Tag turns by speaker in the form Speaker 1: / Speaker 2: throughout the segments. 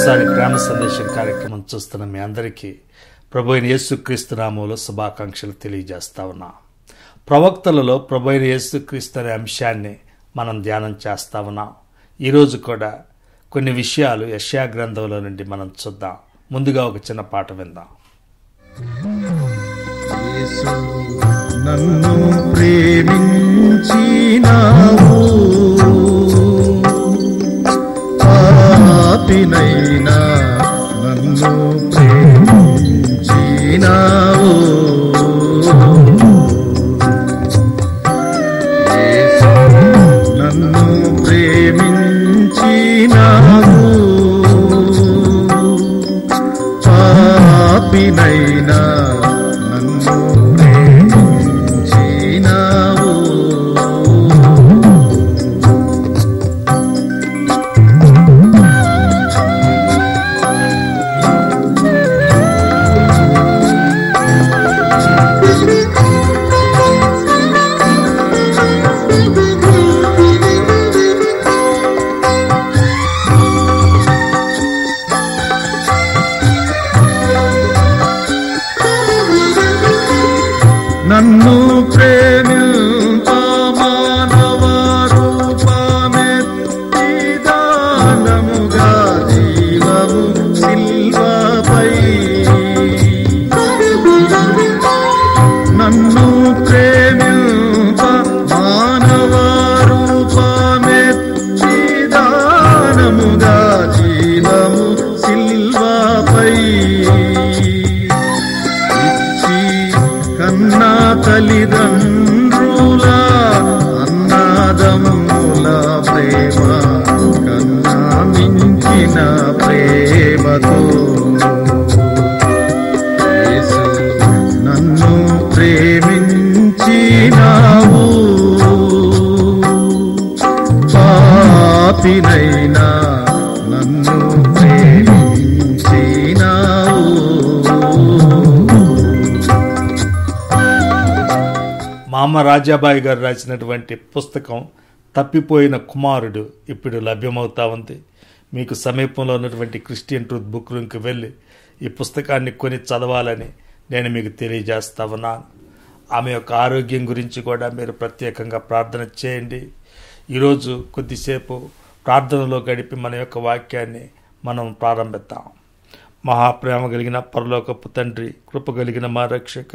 Speaker 1: మరోసారి ప్రేమ సందేశం కార్యక్రమం చూస్తున్న మీ అందరికీ ప్రభు అయిన యేసుక్రీస్తు నామములో శుభాకాంక్షలు తెలియజేస్తా ఉన్నా. ప్రవక్తలలో ప్రభు అయిన యేసుక్రీస్తు అనే అంశాన్ని మనం ధ్యానం చేస్తా ఉన్నాం. ఈరోజు కూడా కొన్ని విషయాలు యెషయా గ్రంథంలో నుండి మనం చూద్దాం. ముందుగా ఒక చిన్న పాట విందాం.
Speaker 2: యేసు నన్ను ప్రేమించినావు, పాపినైనా నన్ను ప్రేమించినావు. యేసు నన్ను ప్రేమించినావు, పాపినైనా నన్ను ప్రేమించినావు. నన్ను ప్రేమింప మానవ రూపమెత్తి దానముగా జీవము సిల్వపై, నన్ను ప్రేమింప మానవ రూపమెత్తి దానముగా జీవము సిల్వపై కన్నా తల్లిదండ్రుల అన్నాదమ్ముల ప్రేమ కన్నా మించిన ప్రేమతో యేసు నన్ను ప్రేమించినావు, పాపినైనా నన్ను ప్రేమించినావు.
Speaker 1: మా అమ్మ రాజాబాయి గారు రాసినటువంటి పుస్తకం తప్పిపోయిన కుమారుడు ఇప్పుడు లభ్యమవుతా ఉంది. మీకు సమీపంలో ఉన్నటువంటి క్రిస్టియన్ ట్రూత్ బుక్ రూమ్కి వెళ్ళి ఈ పుస్తకాన్ని కొని చదవాలని నేను మీకు తెలియజేస్తా ఉన్నాను. ఆమె యొక్క ఆరోగ్యం గురించి కూడా మీరు ప్రత్యేకంగా ప్రార్థన చేయండి. ఈరోజు కొద్దిసేపు ప్రార్థనలో గడిపి మన యొక్క వాక్యాన్ని మనం ప్రారంభిద్దాం. మహాప్రేమ కలిగిన పరలోకపు తండ్రి, కృప కలిగిన మా రక్షక,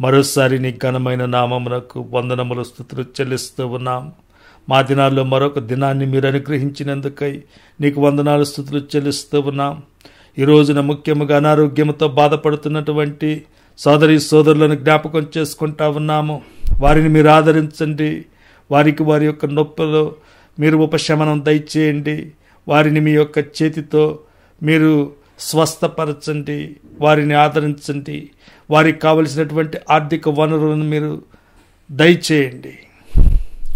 Speaker 1: మరోసారి నీ ఘనమైన నామమునకు వందనములు స్తుతులు చెల్లిస్తూ ఉన్నాం. మా దినాల్లో మరొక దినాన్ని మీరు అనుగ్రహించినందుకై నీకు వందనాలు స్తుతులు చెల్లిస్తూ ఉన్నాం. ఈ రోజున ముఖ్యముగా అనారోగ్యంతో బాధపడుతున్నటువంటి సోదరి సోదరులను జ్ఞాపకం చేసుకుంటా ఉన్నాము. వారిని మీరు ఆదరించండి. వారికి వారి యొక్క నొప్పులో మీరు ఉపశమనం దయచేయండి. వారిని మీ యొక్క చేతితో మీరు స్వస్థపరచండి, వారిని ఆదరించండి. వారికి కావలసినటువంటి ఆర్థిక వనరులను మీరు దయచేయండి.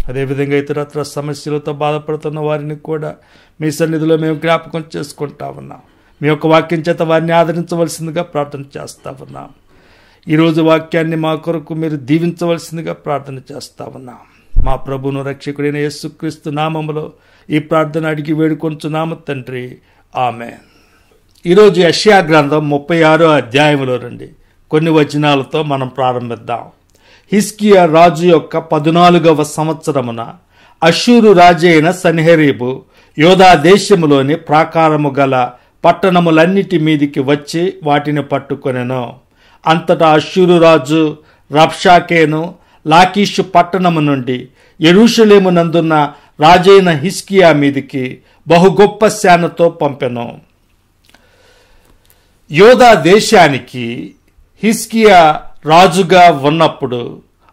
Speaker 1: అదేవిధంగా ఇతరత్ర సమస్యలతో బాధపడుతున్న వారిని కూడా మీ సన్నిధిలో మేము జ్ఞాపకం చేసుకుంటా ఉన్నాం. మీ యొక్క వాక్యం చేత వారిని ఆదరించవలసిందిగా ప్రార్థన చేస్తా ఉన్నాం. ఈరోజు వాక్యాన్ని మా కొరకు మీరు దీవించవలసిందిగా ప్రార్థన చేస్తా ఉన్నాం. మా ప్రభువును రక్షకుడైన యేసుక్రీస్తు నామములో ఈ ప్రార్థన అడిగి వేడుకొంచున్నాము తండ్రి, ఆమేన్. ఈరోజు యెషయా గ్రంథం 36వ అధ్యాయంలో నుండి కొన్ని వచనాలతో మనం ప్రారంభిద్దాం. హిజ్కియా రాజు యొక్క 14వ సంవత్సరమున అష్షూరు రాజు అయిన సన్హెరీబు యోధా దేశములోని ప్రాకారము గల పట్టణములన్నిటి మీదికి వచ్చి వాటిని పట్టుకొనెను. అంతటా అష్షూరు రాజు రబ్షాకేను లాకీషు పట్టణము నుండి యెరూషలేము నందున్న రాజైన హిజ్కియా మీదికి బహు గొప్ప సేనతో పంపెను. యోధా దేశానికి హిజ్కియా రాజుగా ఉన్నప్పుడు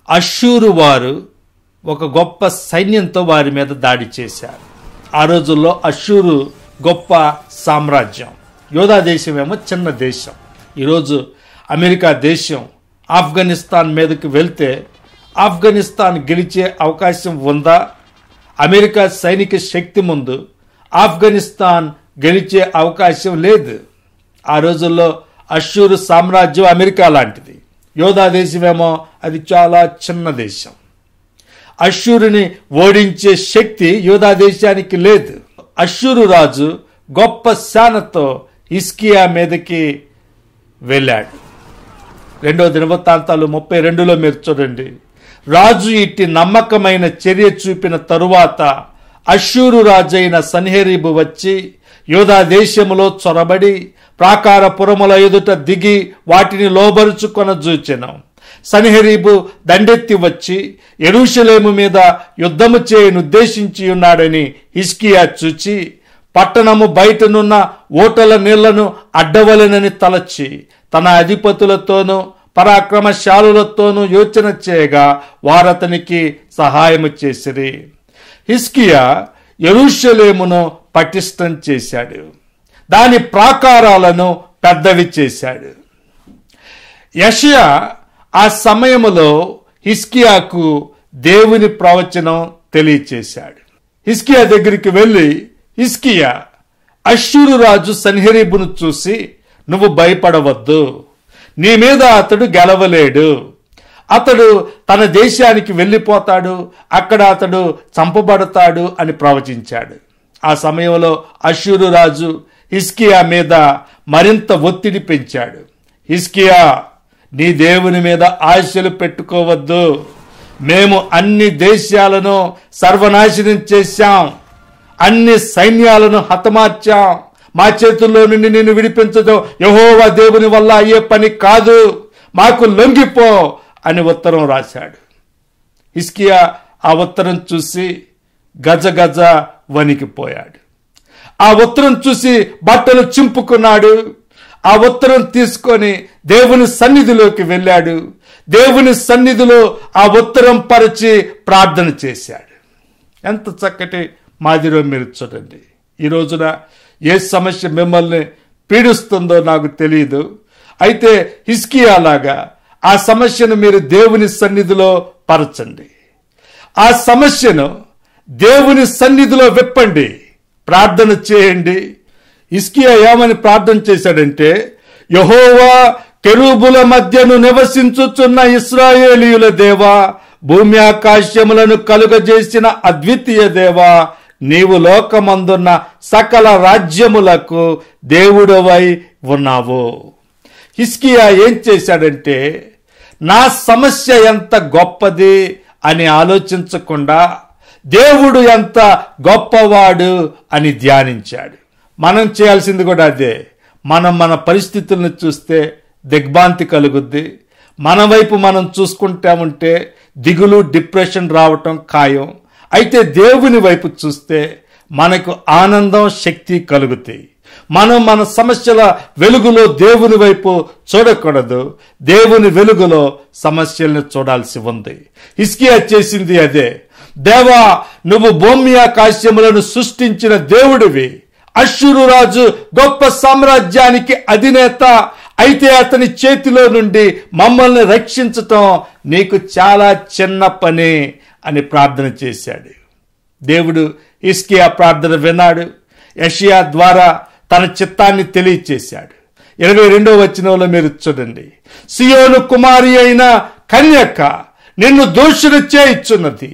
Speaker 1: అష్షూరు వారు ఒక గొప్ప సైన్యంతో వారి మీద దాడి చేశారు. ఆ రోజుల్లో అష్షూరు గొప్ప సామ్రాజ్యం, యోధా దేశం ఏమో చిన్న దేశం. ఈరోజు అమెరికా దేశం ఆఫ్ఘనిస్తాన్ మీదకి వెళ్తే ఆఫ్ఘనిస్తాన్ గెలిచే అవకాశం ఉందా? అమెరికా సైనిక శక్తి ముందు ఆఫ్ఘనిస్తాన్ గెలిచే అవకాశం లేదు. ఆ రోజుల్లో అష్షూరు సామ్రాజ్యం అమెరికా లాంటిది. యోధా దేశమేమో అది చాలా చిన్న దేశం. అష్షూరుని ఓడించే శక్తి యోధా దేశానికి లేదు. అష్షూరు రాజు గొప్ప శానతో హిజ్కియా మీదకి వెళ్ళాడు. 2వ దినవృత్తాంతాలు 32లో మీరు చూడండి. రాజు ఇట్టి నమ్మకమైన చర్య చూపిన తరువాత అష్షూరు రాజైన సన్హెరీబు వచ్చి యూదా దేశములో చొరబడి ప్రాకారపురముల ఎదుట దిగి వాటిని లోబరుచుకొన జూచెను. సన్హెరీబు దండెత్తి వచ్చి యెరూషలేము మీద యుద్ధము చేయనుద్దేశించి ఉన్నాడని హిజ్కియా చూచి పట్టణము బయటనున్న ఓటల నీళ్లను అడ్డవలెనని తలచి తన అధిపతులతోనూ పరాక్రమశాలులతోనూ యోచన చేయగా వారతనికి సహాయము చేసిరి. హిజ్కియా యెరూషలేమును పటిష్టం చేశాడు, దాని ప్రాకారాలను పెద్దవి చేశాడు. యెషయా ఆ సమయములో హిజ్కియాకు దేవుని ప్రవచనం తెలియచేశాడు. హిజ్కియా దగ్గరికి వెళ్ళి, హిజ్కియా, అష్షూరు రాజు సన్హెరీబును చూసి నువ్వు భయపడవద్దు, నీ మీద అతడు గెలవలేడు, అతడు తన దేశానికి వెళ్ళిపోతాడు, అక్కడ అతడు చంపబడతాడు అని ప్రవచించాడు. ఆ సమయంలో అష్షూరు రాజు హిజ్కియా మీద మరింత ఒత్తిడి పెంచాడు. హిజ్కియా, నీ దేవుని మీద ఆశలు పెట్టుకోవద్దు, మేము అన్ని దేశాలను సర్వనాశనం చేశాం, అన్ని సైన్యాలను హతమార్చాం, మా చేతుల్లో నుండి నిన్ను విడిపించడం యెహోవా దేవుని వల్ల అయ్యే పని కాదు, మాకు లొంగిపో అని ఉత్తరం రాశాడు. హిజ్కియా ఆ ఉత్తరం చూసి గజగజ వణికిపోయాడు. ఆ ఉత్తరం చూసి బట్టలు చింపుకున్నాడు. ఆ ఉత్తరం తీసుకొని దేవుని సన్నిధిలోకి వెళ్ళాడు. దేవుని సన్నిధిలో ఆ ఉత్తరం పరిచి ప్రార్థన చేశాడు. ఎంత చక్కటి మాదిరో మీరు చూడండి. ఈ రోజున ఏ సమస్య మిమ్మల్ని పీడిస్తుందో నాకు తెలియదు. అయితే హిజ్కియా లాగా ఆ సమస్యను మీరు దేవుని సన్నిధిలో పరచండి. ఆ సమస్యను దేవుని సన్నిధిలో విప్పండి, ప్రార్థన చేయండి. హిజ్కియా ఏమని ప్రార్థన చేశాడంటే, యెహోవా కెరూబుల మధ్యను నివసించుచున్న ఇశ్రాయేలీయుల దేవా, భూమి ఆకాశములను కలుగజేసిన అద్వితీయ దేవా, నీవు లోకమందున్న సకల రాజ్యములకు దేవుడవై ఉన్నావు. హిజ్కియా ఏం చేశాడంటే, నా సమస్య ఎంత గొప్పది అని ఆలోచించకుండా దేవుడు ఎంత గొప్పవాడు అని ధ్యానించాడు. మనం చేయాల్సింది కూడా అదే. మనం మన పరిస్థితులను చూస్తే దిగ్భ్రాంతి కలుగుద్ది. మన వైపు మనం చూసుకుంటా ఉంటే దిగులు, డిప్రెషన్ రావటం ఖాయం. అయితే దేవుని వైపు చూస్తే మనకు ఆనందం, శక్తి కలుగుతాయి. మనం మన సమస్యల వెలుగులో దేవుని వైపు చూడకూడదు, దేవుని వెలుగులో సమస్యలను చూడాల్సి ఉంది. హిజ్కియా చేసింది అదే. దేవా, నువ్వు భూమి ఆకాశములను సృష్టించిన దేవుడివి. అష్షూరు రాజు గొప్ప సామ్రాజ్యానికి అధినేత. అయితే అతని చేతిలో నుండి మమ్మల్ని రక్షించటం నీకు చాలా చిన్న పని అని ప్రార్థన చేశాడు. దేవుడు హిజ్కియా ప్రార్థన విన్నాడు. యెషయా ద్వారా తన చిత్తాన్ని తెలియచేశాడు. 22వ వచనంలో మీరు చూడండి. సియోను కుమారి అయిన కన్యక నిన్ను దూషణ చేయుచున్నది,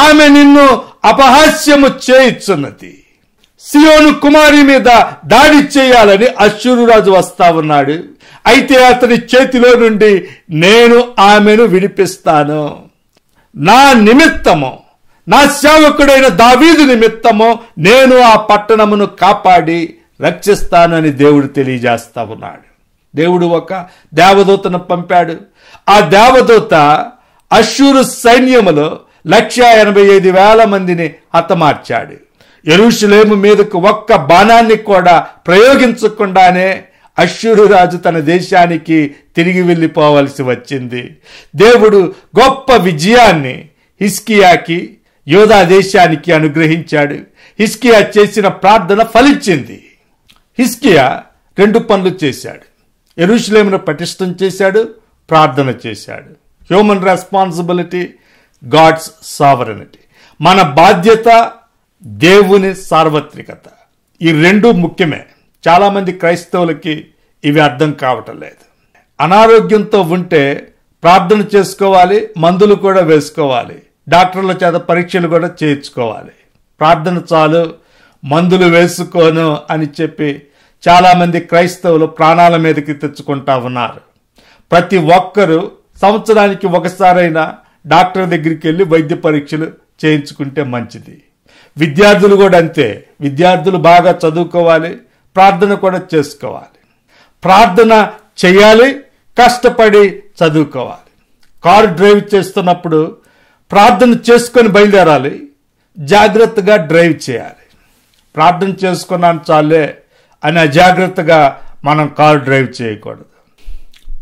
Speaker 1: ఆమె నిన్ను అపహాస్యము చేయుచున్నది. సియోను కుమారి మీద దాడి చేయాలని అష్షూరు రాజు వస్తా ఉన్నాడు. అయితే అతని చేతిలో నుండి నేను ఆమెను విడిపిస్తాను. నా నిమిత్తము, నా సేవకుడైన దావీదు నిమిత్తము నేను ఆ పట్టణమును కాపాడి రక్షిస్తానని దేవుడు తెలియజేస్తా ఉన్నాడు. దేవుడు ఒక దేవదూతను పంపాడు. ఆ దేవదూత అష్షూరు సైన్యములో 185,000 మందిని హతమార్చాడు. యెరూషలేము మీదకు ఒక్క బాణాన్ని కూడా ప్రయోగించకుండానే అష్షూరు రాజు తన దేశానికి తిరిగి వెళ్ళిపోవలసి వచ్చింది. దేవుడు గొప్ప విజయాన్ని హిజ్కియాకి, యూదా దేశానికి అనుగ్రహించాడు. హిజ్కియా చేసిన ప్రార్థన ఫలించింది. హిజ్కియా 2 పనులు చేశాడు. యెరూషలేమును పటిష్టం చేశాడు, ప్రార్థన చేశాడు. Human responsibility, God's sovereignty. మన బాధ్యత, దేవుని సార్వత్రికత. ఈ 2 ముఖ్యమే. చాలా మంది క్రైస్తవులకి ఇవి అర్థం కావటం లేదు. అనారోగ్యంతో ఉంటే ప్రార్థన చేసుకోవాలి, మందులు కూడా వేసుకోవాలి, డాక్టర్ల చేత పరీక్షలు కూడా చేయించుకోవాలి. ప్రార్థన చాలు, మందులు వేసుకోను అని చెప్పి చాలామంది క్రైస్తవులు ప్రాణాల మీదకి తెచ్చుకుంటా ఉన్నారు. ప్రతి ఒక్కరూ సంవత్సరానికి ఒకసారైనా డాక్టర్ దగ్గరికి వెళ్ళి వైద్య పరీక్షలు చేయించుకుంటే మంచిది. విద్యార్థులు కూడా అంతే. విద్యార్థులు బాగా చదువుకోవాలి, ప్రార్థన కూడా చేసుకోవాలి. ప్రార్థన చేయాలి, కష్టపడి చదువుకోవాలి. కారు డ్రైవ్ చేస్తున్నప్పుడు ప్రార్థన చేసుకొని బయలుదేరాలి, జాగ్రత్తగా డ్రైవ్ చేయాలి. ప్రార్థన చేసుకున్నాను చాలే అని అజాగ్రత్తగా మనం కారు డ్రైవ్ చేయకూడదు.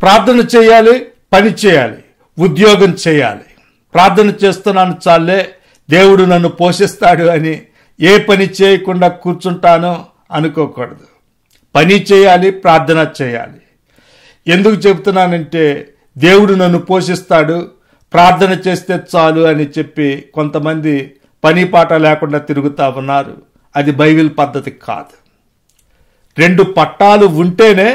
Speaker 1: ప్రార్థన చేయాలి, పని చేయాలి, ఉద్యోగం చేయాలి. ప్రార్థన చేస్తున్నాను చాలే, దేవుడు నన్ను పోషిస్తాడు అని ఏ పని చేయకుండా కూర్చుంటానో అనుకోకూడదు. పని చేయాలి, ప్రార్థన చేయాలి. ఎందుకు చెబుతున్నానంటే దేవుడు నన్ను పోషిస్తాడు, ప్రార్థన చేస్తే చాలు అని చెప్పి కొంతమంది పని పాట లేకుండా తిరుగుతా ఉన్నారు. అది బైబిల్ పద్ధతి కాదు. 2 పట్టాలు ఉంటేనే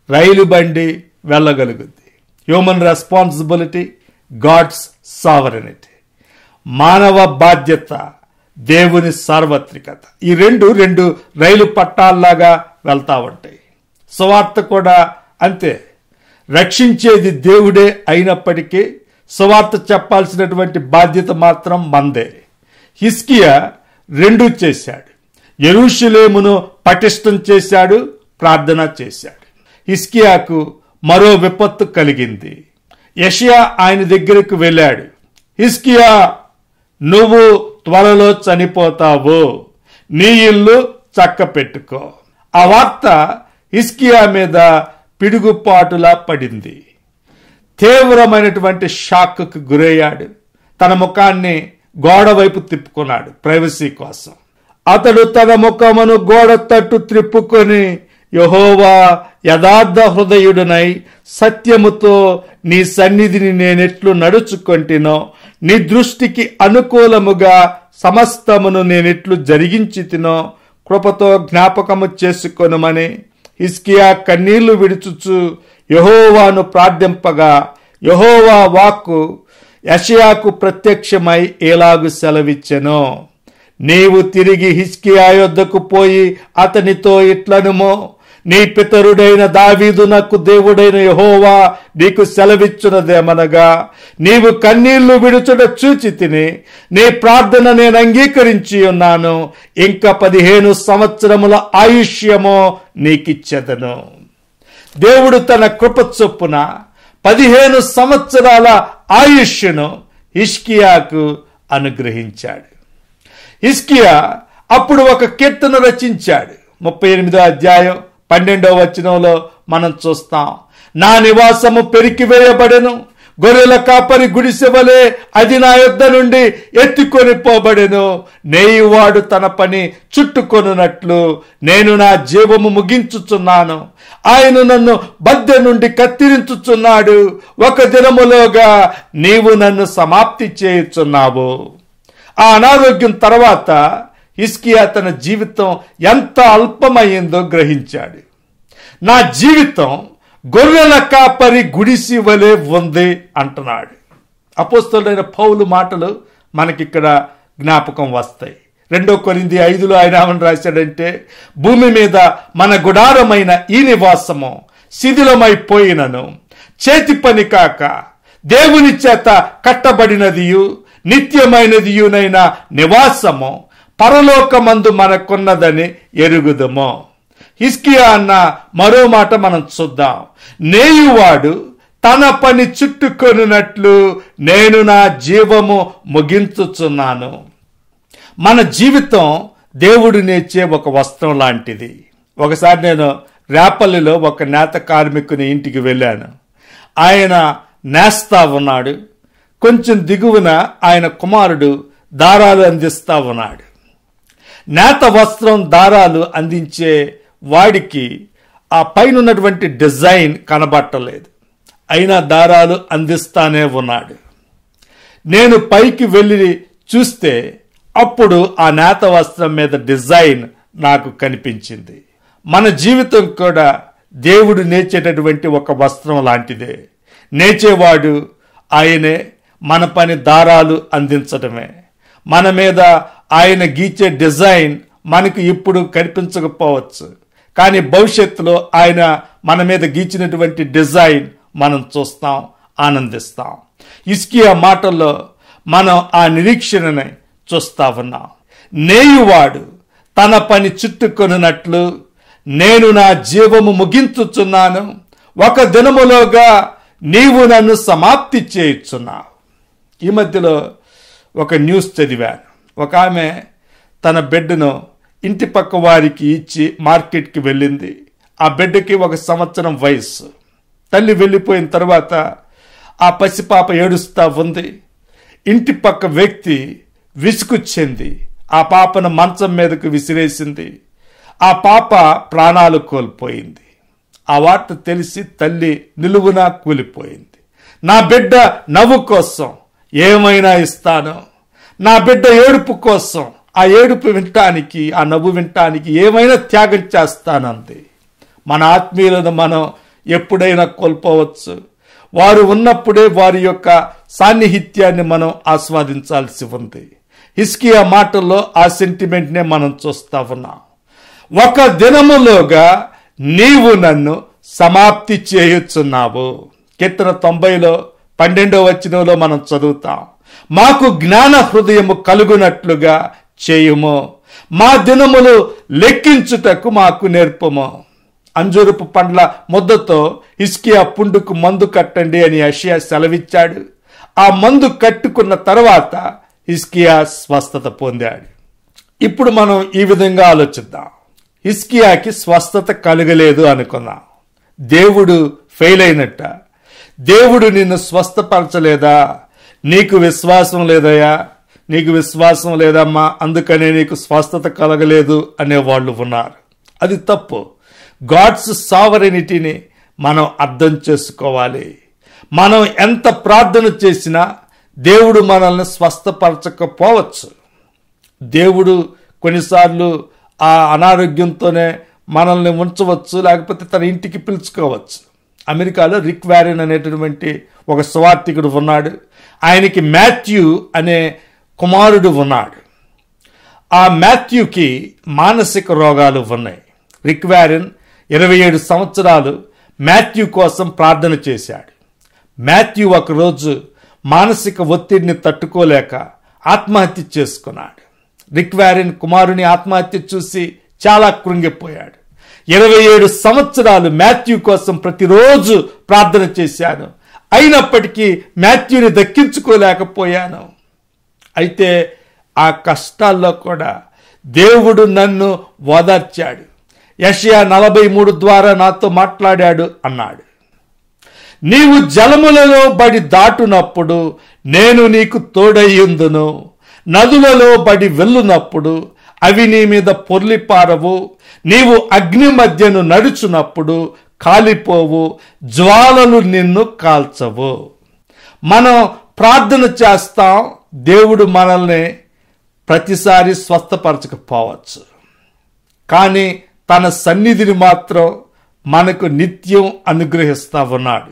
Speaker 1: రైలు బండి వెళ్ళగలుగుద్ది. Human responsibility, God's sovereignty. మానవ బాధ్యత, దేవుని సార్వత్రికత. ఈ రెండు రైలు పట్టాల్లాగా వెళ్తా ఉంటాయి. సువార్త కూడా అంతే. రక్షించేది దేవుడే అయినప్పటికీ సువార్త చెప్పాల్సినటువంటి బాధ్యత మాత్రం మందే. హిజ్కియా 2 చేశాడు. యెరూషలేమును పటిష్టం చేశాడు, ప్రార్థన చేశాడు. హిజ్కియాకు మరో విపత్తు కలిగింది. యెషయా ఆయన దగ్గరకు వెళ్ళాడు. హిజ్కియా, నువ్వు త్వరలో చనిపోతావు, నీ ఇల్లు చక్క పెట్టుకో. ఆ వార్త హిజ్కియా మీద పిడుగుపాటులా పడింది. తీవ్రమైనటువంటి షాక్కు గురయ్యాడు. తన ముఖాన్ని గోడ వైపు తిప్పుకున్నాడు ప్రైవసీ కోసం. అతడు తన ముఖమును గోడ తట్టు త్రిప్పుకొని, యెహోవా యథార్థ హృదయుడనై సత్యముతో నీ సన్నిధిని నేనెట్లు నడుచుకొంటినో, నీ దృష్టికి అనుకూలముగా సమస్తమును నేనెట్లు జరిగించితినో కృపతో జ్ఞాపకము చేసుకొనుమని హిజ్కియా కన్నీళ్లు విడుచుచు యెహోవాను ప్రార్థింపగా, యెహోవా వాక్కు యెషయాకు ప్రత్యక్షమై ఎలాగు సెలవిచ్చెనో, నీవు తిరిగి హిజ్కియా యొద్దకు పోయి అతనితో ఇట్లనుమో, నీ పితరుడైన దావీదునకు దేవుడైన యెహోవా నీకు సెలవిచ్చున్నదేమనగా, నీవు కన్నీళ్లు విడుచుట చూచి తిని నీ ప్రార్థన నేను అంగీకరించి ఉన్నాను. ఇంకా 15 సంవత్సరముల ఆయుష్యమో నీకిచ్చెదను. దేవుడు తన కృప చొప్పున 15 సంవత్సరాల ఆయుష్ను హిజ్కియాకు అనుగ్రహించాడు. హిజ్కియా అప్పుడు ఒక కీర్తన రచించాడు. 38వ అధ్యాయం 12వ వచనంలో మనం చూస్తాం. నా నివాసము పెరికివేయబడెను, గొర్రెల కాపరి గుడిసెవలే అది నా యొద్ద నుండి ఎత్తుకొని పోబడెను. నేయువాడు తన పని చుట్టుకొనున్నట్లు నేను నా జీవము ముగించుచున్నాను. ఆయన నన్ను బద్దె నుండి కత్తిరించుచున్నాడు. ఒక దినములోగా నీవు నన్ను సమాప్తి చేయుచున్నావు. ఆ అనారోగ్యం తర్వాత హిజ్కియా తన జీవితం ఎంత అల్పమైందో గ్రహించాడు. నా జీవితం గొర్రెల కాపరి గుడిసి వలె ఉంది అంటున్నాడు. అపోస్తలుడైన పౌలు మాటలు మనకిక్కడ జ్ఞాపకం వస్తాయి. 2 కొరింథీ 5లో ఆయన ఏమని రాశాడంటే, భూమి మీద మన గుడారమైన ఈ నివాసము శిథిలమైపోయినను చేతి పని కాక దేవుని చేత కట్టబడినదియు నిత్యమైనదియునైన నివాసము పరలోకమందు మనకున్నదని ఎరుగుదము. హిజ్కియా అన్న మరో మాట మనం చూద్దాం. నేయువాడు తన పని చుట్టుకొనున్నట్లు నేను నా జీవము ముగించుచున్నాను. మన జీవితం దేవుడు నేర్చే ఒక వస్త్రం లాంటిది. ఒకసారి నేను రేపల్లిలో ఒక నేత కార్మికుని ఇంటికి వెళ్ళాను. ఆయన నేస్తా ఉన్నాడు. కొంచెం దిగువన ఆయన కుమారుడు దారాలు అందిస్తా ఉన్నాడు. నేత వస్త్రం దారాలు అందించే వాడికి ఆ పైన ఉన్నటువంటి డిజైన్ కనబట్టలేదు. అయినా దారాలు అందిస్తానే ఉన్నాడు. నేను పైకి వెళ్ళి చూస్తే అప్పుడు ఆ నేత వస్త్రం మీద డిజైన్ నాకు కనిపించింది. మన జీవితం కూడా దేవుడు నేర్చేటటువంటి ఒక వస్త్రం లాంటిదే. నేర్చేవాడు ఆయనే, మన పని దారాలు అందించడమే. మన మీద ఆయన గీచే డిజైన్ మనకు ఇప్పుడు కనిపించకపోవచ్చు, కానీ భవిష్యత్తులో ఆయన మన మీద గీచినటువంటి డిజైన్ మనం చూస్తాం, ఆనందిస్తాం. హిజ్కియా మాటల్లో మనం ఆ నిరీక్షణని చూస్తా ఉన్నాం. నేయువాడు తన పని చుట్టుకొనున్నట్లు నేను నా జీవము ముగించుచున్నాను, ఒక దినములోగా నీవు నన్ను సమాప్తి చేయుచున్నావు. ఈ మధ్యలో ఒక న్యూస్ చదివాను. ఒక ఆమె తన బిడ్డను ఇంటి పక్క వారికి ఇచ్చి మార్కెట్కి వెళ్ళింది. ఆ బిడ్డకి 1 సంవత్సరం వయస్సు. తల్లి వెళ్ళిపోయిన తర్వాత ఆ పసిపాప ఏడుస్తూ ఉంది. ఇంటి పక్క వ్యక్తి విసుగు చెంది ఆ పాపను మంచం మీదకు విసిరేసింది. ఆ పాప ప్రాణాలు కోల్పోయింది. ఆ వార్త తెలిసి తల్లి నిలువునా కూలిపోయింది. నా బిడ్డ నవ్వు కోసం ఏమైనా ఇస్తాను, నా బిడ్డ ఏడుపు కోసం ఆ ఏడుపు వినటానికి, ఆ నవ్వు వినటానికి ఏమైనా త్యాగం చేస్తానంది. మన ఆత్మీయులను మనం ఎప్పుడైనా కోల్పోవచ్చు. వారు ఉన్నప్పుడే వారి యొక్క సాన్నిహిత్యాన్ని మనం ఆస్వాదించాల్సి ఉంది. హిజ్కియా మాటల్లో ఆ సెంటిమెంట్నే మనం చూస్తా ఉన్నాం. ఒక దినములోగా నీవు నన్ను సమాప్తి చేయుచున్నావు. కీర్తన 90లో 12వ వచనంలో మనం చదువుతాం, మాకు జ్ఞాన హృదయము కలుగునట్లుగా చేయుము, మా దినములు లెక్కించుటకు మాకు నేర్పము. అంజూరపు పండ్ల ముద్దతో హిజ్కియా పుండుకు మందు కట్టండి అని యెషయా సెలవిచ్చాడు. ఆ మందు కట్టుకున్న తర్వాత హిజ్కియా స్వస్థత పొందాడు. ఇప్పుడు మనం ఈ విధంగా ఆలోచిద్దాం. హిజ్కియాకి స్వస్థత కలగలేదు అనుకున్నాం. దేవుడు ఫెయిల్ అయినట్ట? దేవుడు నిన్ను స్వస్థపరచలేదా? నీకు విశ్వాసం లేదయ్యా, నీకు విశ్వాసం లేదమ్మా, అందుకనే నీకు స్వస్థత కలగలేదు అనేవాళ్ళు ఉన్నారు. అది తప్పు. గాడ్స్ సావరెనిటీని మనం అర్థం చేసుకోవాలి. మనం ఎంత ప్రార్థన చేసినా దేవుడు మనల్ని స్వస్థపరచకపోవచ్చు. దేవుడు కొన్నిసార్లు ఆ అనారోగ్యంతోనే మనల్ని ఉంచవచ్చు, లేకపోతే తన ఇంటికి పిలుచుకోవచ్చు. అమెరికాలో రిక్ వారెన్ అనేటటువంటి ఒక సువార్తికుడు ఉన్నాడు. ఆయనకి మాథ్యూ అనే కుమారుడు ఉన్నాడు. ఆ మాథ్యూకి మానసిక రోగాలు ఉన్నాయి. రిక్ వారెన్ 27 సంవత్సరాలు మాథ్యూ కోసం ప్రార్థన చేశాడు. మాథ్యూ ఒకరోజు మానసిక ఒత్తిడిని తట్టుకోలేక ఆత్మహత్య చేసుకున్నాడు. రిక్ వారెన్ కుమారుని ఆత్మహత్య చూసి చాలా కృంగిపోయాడు. 27 సంవత్సరాలు మాథ్యూ కోసం ప్రతిరోజు ప్రార్థన చేశాను, అయినప్పటికీ మాథ్యూని దక్కించుకోలేకపోయాను. అయితే ఆ కష్టాల్లో కూడా దేవుడు నన్ను ఓదార్చాడు. యెషయా 43 ద్వారా నాతో మాట్లాడాడు అన్నాడు. నీవు జలములలో బడి దాటునప్పుడు నేను నీకు తోడయ్యుందును, నదులలో బడి వెళ్ళునప్పుడు అవి నీ మీద పొర్లిపారవు, నీవు అగ్ని మధ్యను నడుచునప్పుడు కాలిపోవు, జ్వాలలు నిన్ను కాల్చవు. మనం ప్రార్థన చేస్తాం, దేవుడు మనల్ని ప్రతిసారి స్వస్థపరచకపోవచ్చు, కానీ తన సన్నిధిని మాత్రం మనకు నిత్యం అనుగ్రహిస్తా ఉన్నాడు.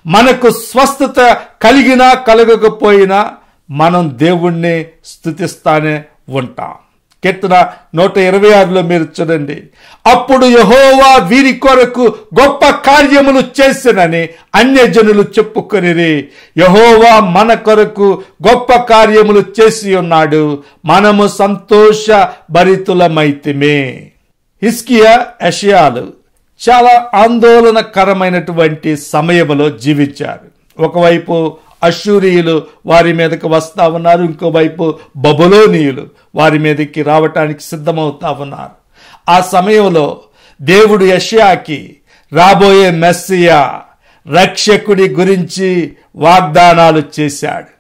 Speaker 1: మనకు స్వస్థత కలిగినా కలగకపోయినా మనం దేవుణ్ణి స్తుతిస్తానే ఉంటాం. కీర్తన 126లో మీరు చూడండి, అప్పుడు యెహోవా వీరి కొరకు గొప్ప కార్యములు చేసెనని అన్యజనులు చెప్పుకొనిరి. యెహోవా మన కొరకు గొప్ప కార్యములు చేసి ఉన్నాడు, మనము సంతోష భరితులమైతిమే. హిజ్కియా, యెషయాలు చాలా ఆందోళనకరమైనటువంటి సమయంలో జీవించారు. ఒకవైపు అష్షూరీయులు వారి మీదకి వస్తా ఉన్నారు, ఇంకోవైపు బబులోనీయులు వారి మీదకి రావటానికి సిద్ధమవుతా ఉన్నారు. ఆ సమయంలో దేవుడు యెషయాకి రాబోయే మెస్సియా రక్షకుడి గురించి వాగ్దానాలు చేశాడు.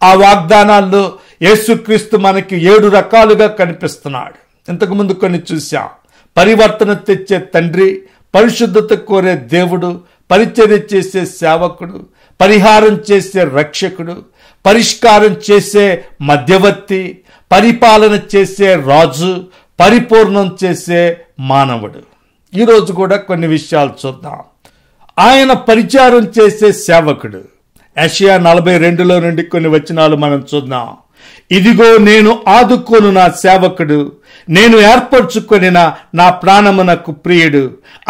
Speaker 1: ఆ వాగ్దానాల్లో యేసుక్రీస్తు మనకి 7 రకాలుగా కనిపిస్తున్నాడు. ఇంతకుముందు కొన్ని చూశాం. పరివర్తన తెచ్చే తండ్రి, పరిశుద్ధత కోరే దేవుడు, పరిచర్య చేసే సేవకుడు, పరిహారం చేసే రక్షకుడు, పరిష్కారం చేసే మధ్యవర్తి, పరిపాలన చేసే రాజు, పరిపూర్ణం చేసే మానవుడు. ఈరోజు కూడా కొన్ని విషయాలు చూద్దాం. ఆయన పరిచారం చేసే సేవకుడు. యెషయా 42లో నుండి కొన్ని వచనాలు మనం చూద్దాం. ఇదిగో నేను ఆదుకోను నా సేవకుడు, నేను ఏర్పరచుకొనిన నా ప్రాణమునకు ప్రియుడు,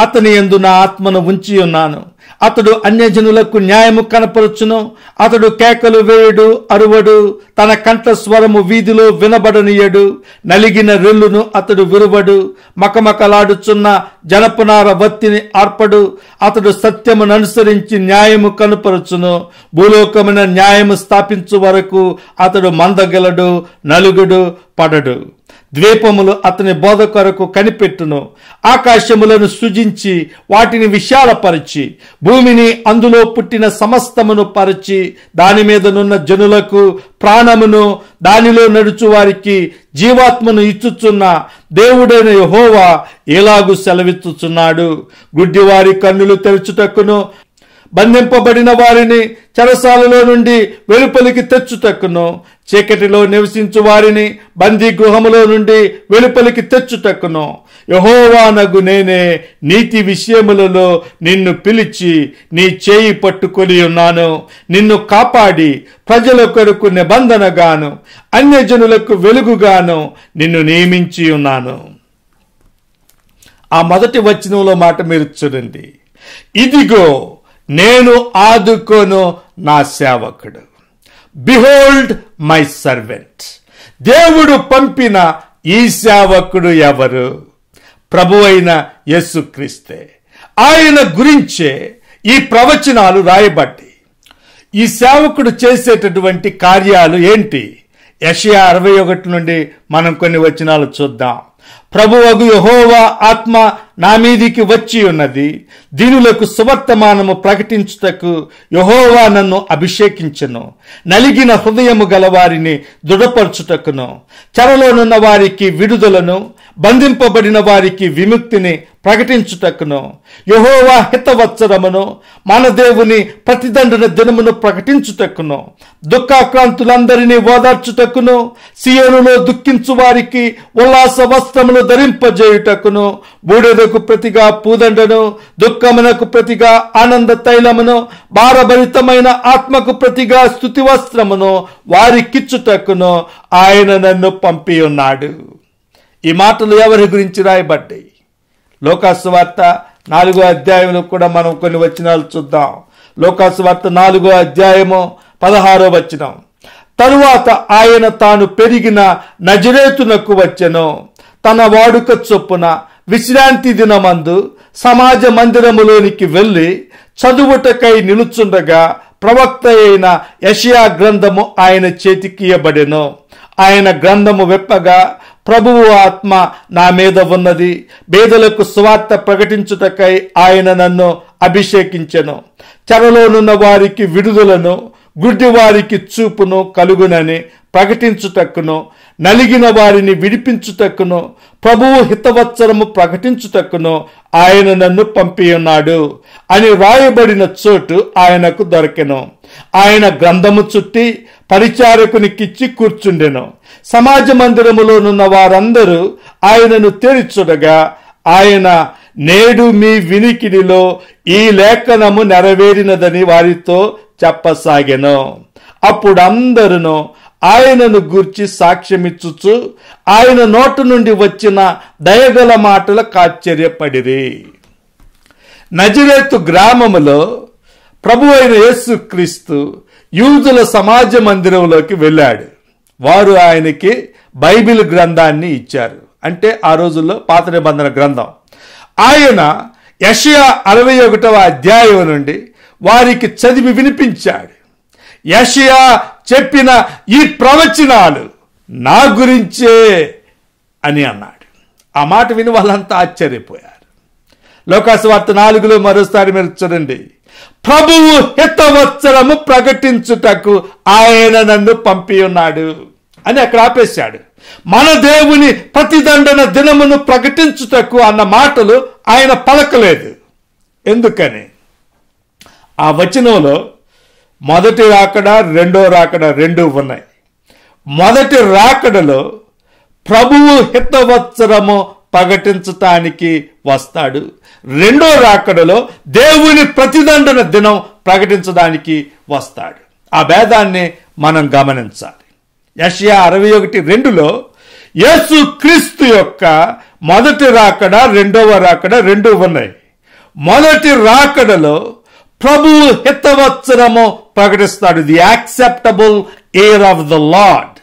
Speaker 1: అతని యందు నా ఆత్మను ఉంచి ఉన్నాను. అతడు అన్యజనులకు న్యాయము కనపరచును. అతడు కేకలు వేయుడు, అరువడు, తన కంఠ స్వరము వీధిలో వినబడనీయడు. నలిగిన రెల్లును అతడు విరువడు, మకమకలాడుచున్న జనపనార వత్తిని ఆర్పడు. అతడు సత్యమును అనుసరించి న్యాయము కనుపరచును. భూలోకమున న్యాయము స్థాపించు వరకు అతడు మందగలడు, నలుగుడు, పడడు. ద్వీపములు అతని బోధ కొరకు కనిపెట్టును. ఆకాశములను సృజించి వాటిని విశాలపరిచి భూమిని అందులో పుట్టిన సమస్తమును పరిచి దాని మీదనున్న జనులకు ప్రాణమును దానిలో నడుచు వారికి జీవాత్మను ఇచ్చుచున్న దేవుడైన యెహోవా ఎలాగు సెలవిచ్చుచున్నాడు. గుడ్డివారి కన్నులు తెరచుటకును, బంధింపబడిన వారిని చెరసాలలో నుండి వెలుపలికి తెచ్చుటకును, చీకటిలో నివసించు వారిని బందీ గృహములో నుండి వెలుపలికి తెచ్చుటకును, యెహోవానగు నేనే నీతి విషయములలో నిన్ను పిలిచి నీ చేయి పట్టుకొని ఉన్నాను. నిన్ను కాపాడి ప్రజల కొరకు నిబంధనగాను అన్యజనులకు వెలుగుగాను నిన్ను నియమించి ఉన్నాను. ఆ మొదటి వచనంలో మాట మీరు చూడండి. ఇదిగో నేను ఆదుకోను నా సేవకుడు. Behold my servant. దేవుడు పంపిన ఈ సేవకుడు ఎవరు? ప్రభు అయిన యేసుక్రీస్తే. ఆయన గురించే ఈ ప్రవచనాలు రాయబడ్డాయి. ఈ సేవకుడు చేసేటటువంటి కార్యాలు ఏంటి? యెషయా 61 నుండి మనం కొన్ని వచనాలు చూద్దాం. ప్రభువగు యెహోవా ఆత్మ నా మీదికి వచ్చి ఉన్నది, దీనులకు సువర్తమానము ప్రకటించుటకు యెహోవా నన్ను అభిషేకించెను. నలిగిన హృదయము గల వారిని దృఢపరచుటకును, చెరలోనున్న వారికి విడుదలను, బంధింపబడిన వారికి విముక్తిని ప్రకటించుటకును, యెహోవా హితవత్సరమును మన దేవుని ప్రతిదండన దినమును ప్రకటించుటకును, దుఃఖాక్రాంతులందరినీ ఓదార్చుటకును, సియోనులో దుఃఖించు వారికి ఉల్లాస వస్త్రములు ధరింపజేయుటకును, బూడిదకు ప్రతిగా పూదండను, దుఃఖమునకు ప్రతిగా ఆనంద తైలమును, భారభరితమైన ఆత్మకు ప్రతిగా స్తుతి వస్త్రమును వారికిచ్చుటకును ఆయన నన్ను పంపి ఉన్నాడు. ఈ మాటలు ఎవరి గురించి రాయబడ్డాయి? లోకాసు వార్త 4వ అధ్యాయంలో కూడా మనం కొన్ని వచనాలు చూద్దాం. లోకాసు వార్త 4వ అధ్యాయము 16వ వచనం. తరువాత ఆయన తాను పెరిగిన నజరేతునకు వచ్చెను. తన వాడుక చొప్పున విశ్రాంతి దినమందు సమాజ మందిరములోనికి వెళ్లి చదువుటకై నిలుచుండగా ప్రవక్త అయిన యెషయా గ్రంథము ఆయన చేతికి ఇయ్యబడెను. ఆయన గ్రంథము విప్పగా, ప్రభువు ఆత్మ నా మీద ఉన్నది, పేదలకు సువార్త ప్రకటించుటకై ఆయన నన్ను అభిషేకించెను. చెరలోనున్న వారికి విడుదలను, గుడ్డి వారికి చూపును కలుగునని ప్రకటించుటకును, నలిగిన వారిని విడిపించుటకును, ప్రభువు హితవత్సరము ప్రకటించుటకును ఆయన నన్ను పంపి ఉన్నాడు అని రాయబడిన చోటు ఆయనకు దొరికెను. ఆయన గ్రంథము చుట్టి పరిచారకునికిచ్చి కూర్చుండెను. సమాజ మందిరములోనున్న వారందరూ ఆయనను తెరిచుడగా ఆయన, నేడు మీ వినికిడిలో ఈ లేఖనము నెరవేరినదని వారితో చెప్పసాగెను. అప్పుడు అందరూ ఆయనను గూర్చి సాక్ష్యమిచ్చుచు ఆయన నోటి నుండి వచ్చిన దయగల మాటలకు ఆశ్చర్యపడిరి. నజరేతు గ్రామములో ప్రభు అయిన యేసుక్రీస్తు యూదుల సమాజ మందిరంలోకి వెళ్ళాడు. వారు ఆయనకి బైబిల్ గ్రంథాన్ని ఇచ్చారు. అంటే ఆ రోజుల్లో పాత నిబంధన గ్రంథం. ఆయన యెషయా 61వ అధ్యాయం నుండి వారికి చదివి వినిపించాడు. యెషయా చెప్పిన ఈ ప్రవచనాలు నా గురించే అని అన్నాడు. ఆ మాట విని వాళ్ళంతా ఆశ్చర్యపోయారు. లోకాసు వార్త 4లో మరోసారి మీరు చూడండి. ప్రభువు హితవత్సరము ప్రకటించుటకు ఆయన నన్ను పంపి ఉన్నాడు అని అక్కడ ఆపేశాడు. మన దేవుని ప్రతిదండన దినమును ప్రకటించుటకు అన్న మాటలు ఆయన పలకలేదు. ఎందుకని? ఆ వచనంలో మొదటి రాకడ, రెండో రాకడ రెండూ ఉన్నాయి. మొదటి రాకడలో ప్రభువు హితవత్సరము ప్రకటించటానికి వస్తాడు. రెండో రాకడలో దేవుని ప్రతిదండన దినం ప్రకటించడానికి వస్తాడు. ఆ భేదాన్ని మనం గమనించాలి. యెషయా 61:2లో యేసు క్రీస్తు యొక్క మొదటి రాకడ, రెండవ రాకడ రెండు ఉన్నాయి. మొదటి రాకడలో ప్రభువు హితవత్సరము ప్రకటిస్తాడు, the acceptable year of the Lord.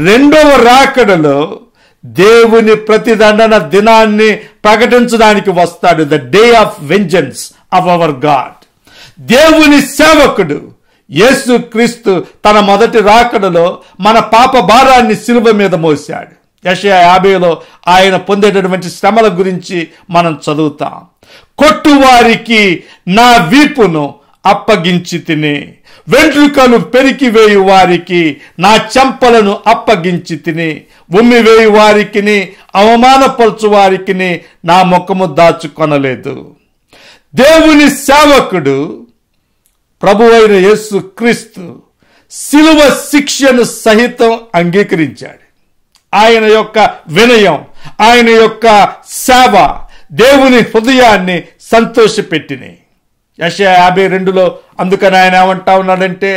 Speaker 1: రెండవ రాకడలో దేవుని ప్రతిదండన దినాన్ని ప్రకటించడానికి వస్తాడు, the day of vengeance of our God. దేవుని సేవకుడు యేసు క్రీస్తు తన మొదటి రాకడలో మన పాప భారాన్ని శిలువ మీద మోశాడు. యెషయా 50లో ఆయన పొందేటటువంటి శ్రమల గురించి మనం చదువుతాం. కొట్టువారికి నా వీపును అప్పగించి తిని, వెంట్రుకలు పెరికివేయు వారికి నా చెంపలను అప్పగించి తిని, ఉమ్మివేయు వారికి, అవమానపరచు వారికి నా ముఖము దాచుకొనలేదు. దేవుని సేవకుడు ప్రభువైన యేసు క్రీస్తు శిలువ శిక్షను సహితం అంగీకరించాడు. ఆయన యొక్క వినయం, ఆయన యొక్క సేవ దేవుని హృదయాన్ని సంతోషపెట్టినాయి. యెషయా 52లో అందుకని ఆయన ఏమంటా ఉన్నాడంటే,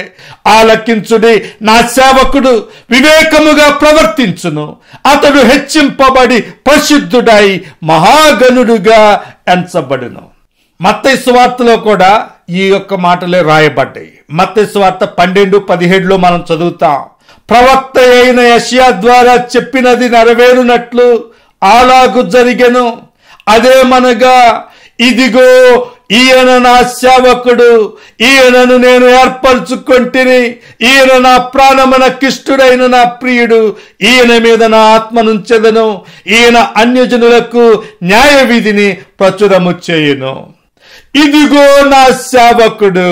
Speaker 1: ఆలకించుడి, నా సేవకుడు వివేకముగా ప్రవర్తించును, అతడు హెచ్చింపబడి పరిశుద్ధుడై మహాగణుడుగా ఎంచబడును. మత్తయి సువార్తలో కూడా ఈ యొక్క మాటలే రాయబడ్డాయి. మత్తయి సువార్త 12:17లో మనం చదువుతాం, ప్రవక్త అయిన యెషయా ద్వారా చెప్పినది నెరవేరునట్లు అలాగు జరిగెను. అదేమనగా, ఇదిగో ఈయన నా సేవకుడు, ఈయనను నేను ఏర్పరచుకొంటిని, ఈయన నా ప్రాణమునకిష్టుడైన నా ప్రియుడు, ఈయన మీద నా ఆత్మనుంచెదను, ఈయన అన్యజనులకు న్యాయ విధిని ప్రచురము చేయును. ఇదిగో నా సేవకుడు,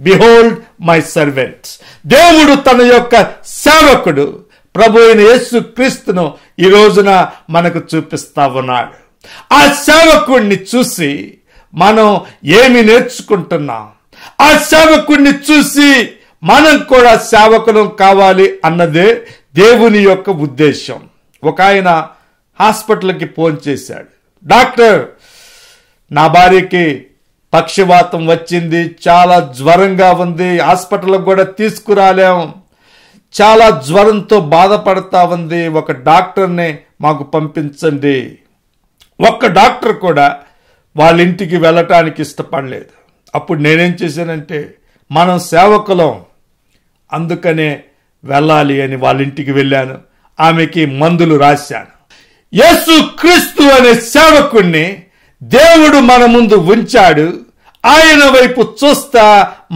Speaker 1: బిహోల్డ్ మై సర్వెంట్. దేవుడు తన యొక్క సేవకుడు ప్రభు అయిన యేసు క్రీస్తును ఈ రోజున మనకు చూపిస్తా ఉన్నాడు. ఆ సేవకుడిని చూసి మనం ఏమి నేర్చుకుంటున్నాం? ఆ సేవకుడిని చూసి మనం కూడా సేవకులం కావాలి అన్నదే దేవుని యొక్క ఉద్దేశం. ఒక ఆయన హాస్పిటల్కి ఫోన్ చేశాడు, డాక్టర్, నా భార్యకి పక్షవాతం వచ్చింది, చాలా జ్వరంగా ఉంది, హాస్పిటల్కి కూడా తీసుకురాలేం, చాలా జ్వరంతో బాధపడతా ఉంది, ఒక డాక్టర్ని మాకు పంపించండి. ఒక్క డాక్టర్ కూడా వాళ్ళ ఇంటికి వెళ్ళటానికి ఇష్టపడలేదు. అప్పుడు నేనేం చేశానంటే, మనం సేవకులం అందుకనే వెళ్ళాలి అని వాళ్ళ ఇంటికి వెళ్ళాను, ఆమెకి మందులు రాశాను. యేసు క్రీస్తు అనే సేవకుణ్ణి దేవుడు మన ముందు ఉంచాడు, ఆయన వైపు చూస్తా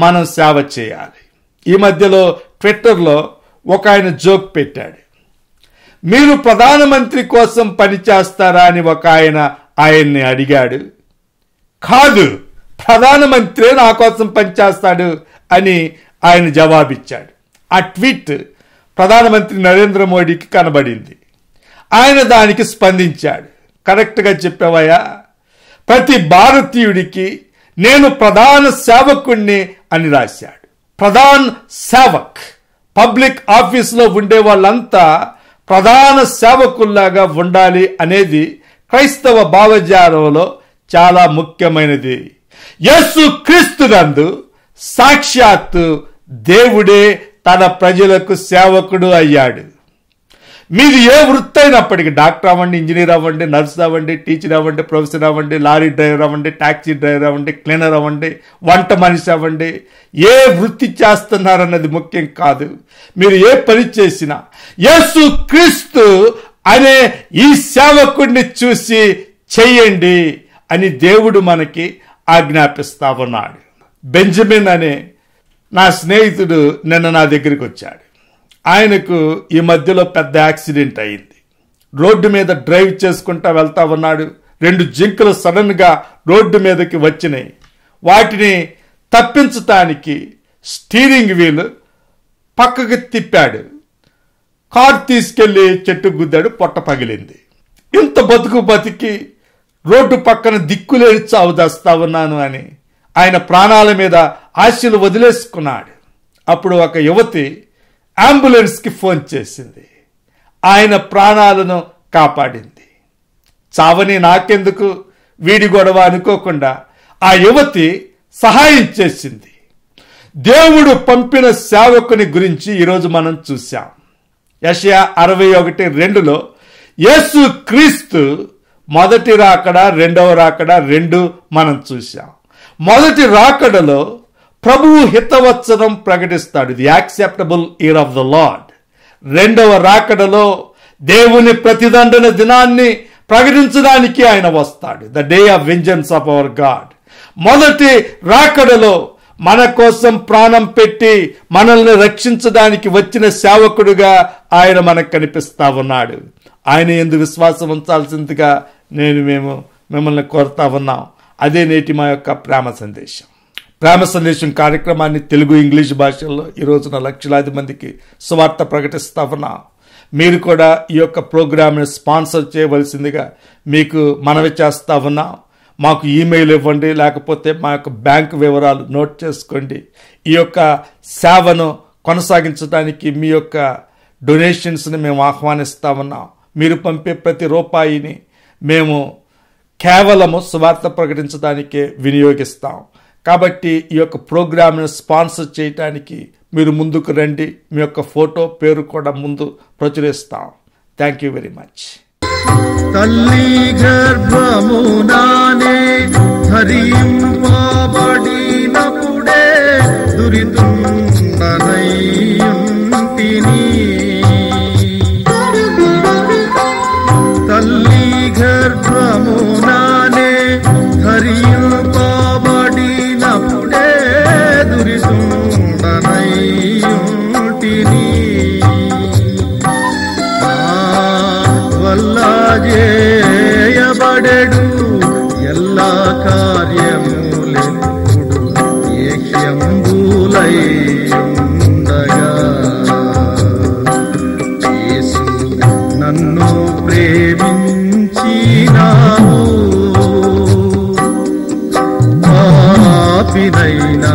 Speaker 1: మనం సేవ చేయాలి. ఈ మధ్యలో ట్విట్టర్లో ఒక ఆయన జోక్ పెట్టాడు, మీరు ప్రధానమంత్రి కోసం పనిచేస్తారా అని ఒక ఆయన ఆయన్ని అడిగాడు. కాదు, ప్రధానమంత్రి నా కోసం పనిచేస్తాడు అని ఆయన జవాబిచ్చాడు. ఆ ట్వీట్ ప్రధానమంత్రి నరేంద్ర మోడీకి కనబడింది. ఆయన దానికి స్పందించాడు, కరెక్ట్గా చెప్పావయ్యా, ప్రతి భారతీయుడికి నేను ప్రధాన సేవకుణ్ణి అని రాశాడు. ప్రధాన్ సేవక్, పబ్లిక్ ఆఫీస్లో ఉండే వాళ్ళంతా ప్రధాన సేవకుల్లాగా ఉండాలి అనేది క్రైస్తవ భావజాలంలో చాలా ముఖ్యమైనది. యేసు క్రీస్తునందు సాక్షాత్తు దేవుడే తన ప్రజలకు సేవకుడు అయ్యాడు. మీది ఏ వృత్తి అయినప్పటికీ, డాక్టర్ అవ్వండి, ఇంజనీర్ అవ్వండి, నర్స్ అవ్వండి, టీచర్ అవ్వండి, ప్రొఫెసర్ అవ్వండి, లారీ డ్రైవర్ అవ్వండి, టాక్సీ డ్రైవర్ అవ్వండి, క్లీనర్ అవ్వండి, వంట మనిషి అవ్వండి, ఏ వృత్తి చేస్తున్నారన్నది ముఖ్యం కాదు. మీరు ఏ పని చేసినా యేసు క్రీస్తు అనే ఈ సేవకుడిని చూసి చెయ్యండి అని దేవుడు మనకి ఆజ్ఞాపిస్తా ఉన్నాడు. బెంజమిన్ అనే నా స్నేహితుడు నిన్న నా దగ్గరికి వచ్చాడు. ఆయనకు ఈ మధ్యలో పెద్ద యాక్సిడెంట్ అయింది. రోడ్డు మీద డ్రైవ్ చేసుకుంటా వెళ్తా ఉన్నాడు. 2 జింకలు సడన్గా రోడ్డు మీదకి వచ్చినాయి. వాటిని తప్పించటానికి స్టీరింగ్ వీల్ పక్కకి తిప్పాడు. కారు తీసుకెళ్లి చెట్టు గుద్దాడు, పొట్ట పగిలింది. ఇంత బతికి రోడ్డు పక్కన దిక్కులేని చావు దాస్తా ఉన్నాను అని ఆయన ప్రాణాల మీద ఆశలు వదిలేసుకున్నాడు. అప్పుడు ఒక యువతి అంబులెన్స్కి ఫోన్ చేసింది, ఆయన ప్రాణాలను కాపాడింది. చావని నాకెందుకు వీడి గొడవ అనుకోకుండా ఆ యువతి సహాయం చేసింది. దేవుడు పంపిన సేవకుని గురించి ఈరోజు మనం చూసాం. యెషయా 61:2లో యేసు క్రీస్తు మొదటి రాకడ, రెండవ రాకడ రెండు మనం చూసాం. మొదటి రాకడలో ప్రభువు హితవచనం ప్రకటిస్తాడు, the acceptable year of the Lord. రెండవ రాకడలో దేవుని ప్రతిదండన దినాన్ని ప్రకటించడానికి ఆయన వస్తాడు, the day of vengeance of our God. మొదటి రాకడలో మన కోసం ప్రాణం పెట్టి మనల్ని రక్షించడానికి వచ్చిన సేవకుడుగా ఆయన మనకు కనిపిస్తా ఉన్నాడు. ఆయన యందు విశ్వాసం ఉంచాల్సిందిగా మేము మిమ్మల్ని కోరుతా ఉన్నాం. అదే నేటి మా యొక్క ప్రేమ సందేశం. ప్రేమ సందేశం కార్యక్రమాన్ని తెలుగు, ఇంగ్లీష్ భాషల్లో ఈ రోజున లక్షలాది మందికి సువార్త ప్రకటిస్తా ఉన్నాం. మీరు కూడా ఈ యొక్క ప్రోగ్రామ్ని స్పాన్సర్ చేయవలసిందిగా మీకు మనవి చేస్తా ఉన్నాం. మాకు ఈమెయిల్ ఇవ్వండి, లేకపోతే మా యొక్క బ్యాంకు వివరాలు నోట్ చేసుకోండి. ఈ యొక్క సేవను కొనసాగించడానికి మీ యొక్క డొనేషన్స్ని మేము ఆహ్వానిస్తా ఉన్నాం. మీరు పంపే ప్రతి రూపాయిని మేము కేవలము సువార్త ప్రకటించడానికే వినియోగిస్తాం. కాబట్టి ఈ యొక్క ప్రోగ్రామ్ను స్పాన్సర్ చేయడానికి మీరు ముందుకు రండి. మీ యొక్క ఫోటో, పేరు కూడా ముందు ప్రచురిస్తాం. Thank you very much.
Speaker 2: తల్లి గర్భమునానే ధరింపబడినప్పుడే దురితున్ననయ్యుంటిని. తల్లి గర్భమునానే ధరింపబడినప్పుడే దురితున్ననయ్యుంటిని. చేయబడెడు ఎల్లా కార్యములెప్పుడు ఏక్ష్యంబులై ఉండగా యేసు నన్ను ప్రేమించినావు, పాపినైనా